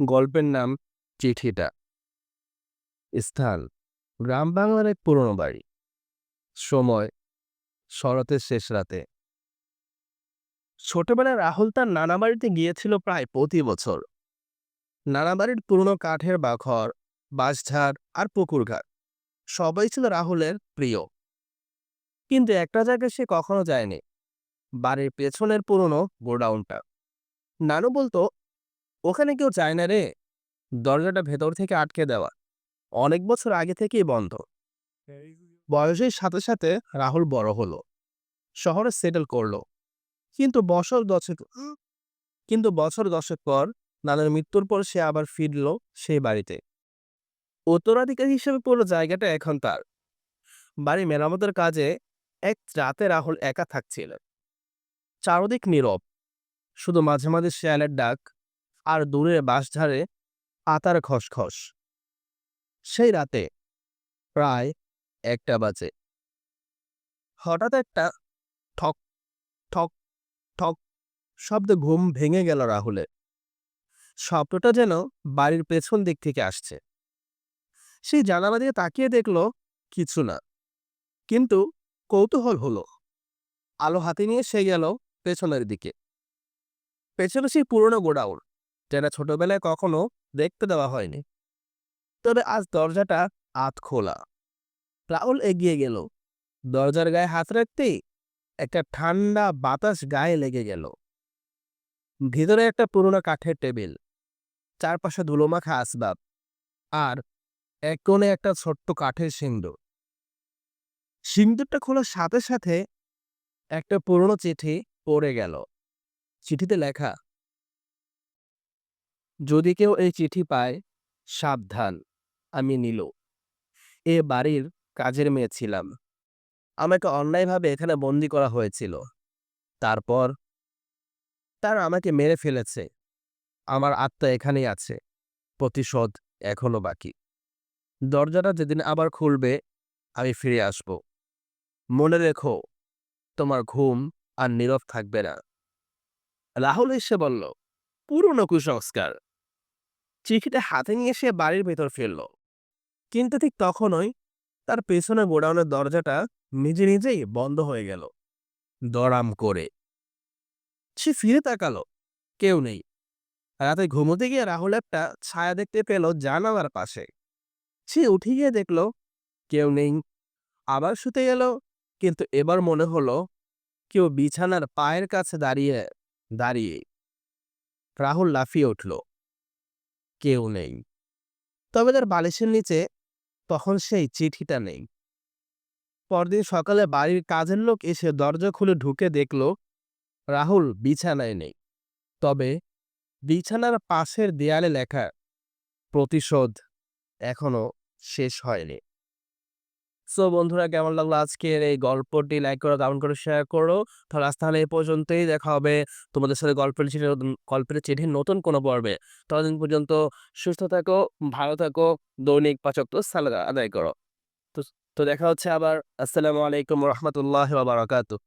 গল্পের নাম চিঠিটা। স্থান গ্রাম বাংলার এক পুরনো বাড়ি। সময় শরতের শেষ রাতে। ছোটবেলায় রাহুল তার নানা বাড়িতে গিয়েছিল প্রায় প্রতি বছর। নানা বাড়ির পুরনো কাঠের বাঘর, বাঁশঝাড় আর পুকুর ঘাট সবাই ছিল রাহুলের প্রিয়। কিন্তু একটা জায়গায় সে কখনো যায়নি, বাড়ির পেছনের পুরনো গোডাউনটা। নানু বলতো, ওখানে কেউ যায় না রে, দরজাটা ভেতর থেকে আটকে দেওয়া, অনেক বছর আগে থেকেই বন্ধ। বয়সের সাথে সাথে রাহুল বড় হলো, শহরে সেটেল করলো। কিন্তু বছর দশেক কিন্তু বছর দশেক পর নানার মৃত্যুর পর সে আবার ফিরলো সেই বাড়িতে। উত্তরাধিকারী হিসেবে পুরো জায়গাটা এখন তার। বাড়ি মেরামতের কাজে এক রাতে রাহুল একা থাকছিল। চারদিক নীরব, শুধু মাঝে মাঝে শেয়ালের ডাক আর দূরে বাঁশঝাড়ে পাতার খসখস। সেই রাতে প্রায় 1টা বাজে হঠাৎ একটা ঠক ঠক ঠক শব্দে ঘুম ভেঙে গেল রাহুলের। শব্দটা যেন বাড়ির পেছন দিক থেকে আসছে। সেই জানালা দিয়ে তাকিয়ে দেখলো কিছু না, কিন্তু কৌতূহল হলো। আলো হাতে নিয়ে সে গেল পেছনের দিকে। পেছনে সেই পুরনো গোডাউন, যেটা ছোটবেলায় কখনো দেখতে দেওয়া হয়নি। তবে আজ দরজাটা আধ খোলা। রাহুল এগিয়ে গেল। দরজার গায়ে হাত রাখতেই একটা ঠান্ডা বাতাস গায়ে লেগে গেল। ভিতরে একটা পুরনো কাঠের টেবিল, চারপাশে ধুলোমাখা আসবাব, আর এক কোণে একটা ছোট্ট কাঠের সিন্দুক। সিন্দুকটা খোলার সাথে সাথে একটা পুরনো চিঠি পড়ে গেল। চিঠিতে লেখা, যদি কেউ এই চিঠি পায়, সাবধান, আমি নীলু। এ বাড়ির কাজের মেয়ে ছিলাম। আমাকে অন্যায়ভাবে এখানে বন্দি করা হয়েছিল। তারপর তারা আমাকে মেরে ফেলেছে। আমার আত্মা এখানেই আছে। প্রতিশোধ এখনো বাকি। দরজাটা যেদিন আবার খুলবে, আমি ফিরে আসব। মনে রেখো, তোমার ঘুম আর নীরব থাকবে না। রাহুল এসে বলল, পুরনো কুসংস্কার। চিঠিটা হাতে নিয়ে সে বাড়ির ভেতর ফিরল। কিন্তু ঠিক তখনই তার পেছনে গোডাউনের দরজাটা নিজে নিজেই বন্ধ হয়ে গেল, দড়াম করে। সে ফিরে তাকালো, কেউ নেই। রাতে ঘুমোতে গিয়ে রাহুল একটা ছায়া দেখতে পেল জানালার পাশে। সে উঠে গিয়ে দেখলো কেউ নেই। আবার শুতে গেল, কিন্তু এবার মনে হলো কেউ বিছানার পায়ের কাছে দাঁড়িয়ে দাঁড়িয়ে। রাহুল লাফিয়ে উঠল, কেউ নেই। তবে তার বালিশের নিচে তখন সেই চিঠিটা নেই। পরদিন সকালে বাড়ির কাজের লোক এসে দরজা খুলে ঢুকে দেখল রাহুল বিছানায় নেই। তবে বিছানার পাশের দেয়ালে লেখা, প্রতিশোধ এখনো শেষ হয়নি। সো বন্ধুরা, কেমন লাগলো আজকের এই গল্পটি? লাইক করো, কমেন্ট করে শেয়ার করো। তাহলে এই পর্যন্তই। দেখা হবে তোমাদের সাথে গল্পের চিঠির নতুন কোনো পর্বে। ততদিন পর্যন্ত সুস্থ থাকো, ভালো থাকো, দৈনিক ৫ ওয়াক্ত সালাত আদায় করো। তো তো দেখা হচ্ছে আবার। আসসালামু আলাইকুম ওয়া রাহমাতুল্লাহি ওয়া বারাকাতুহু।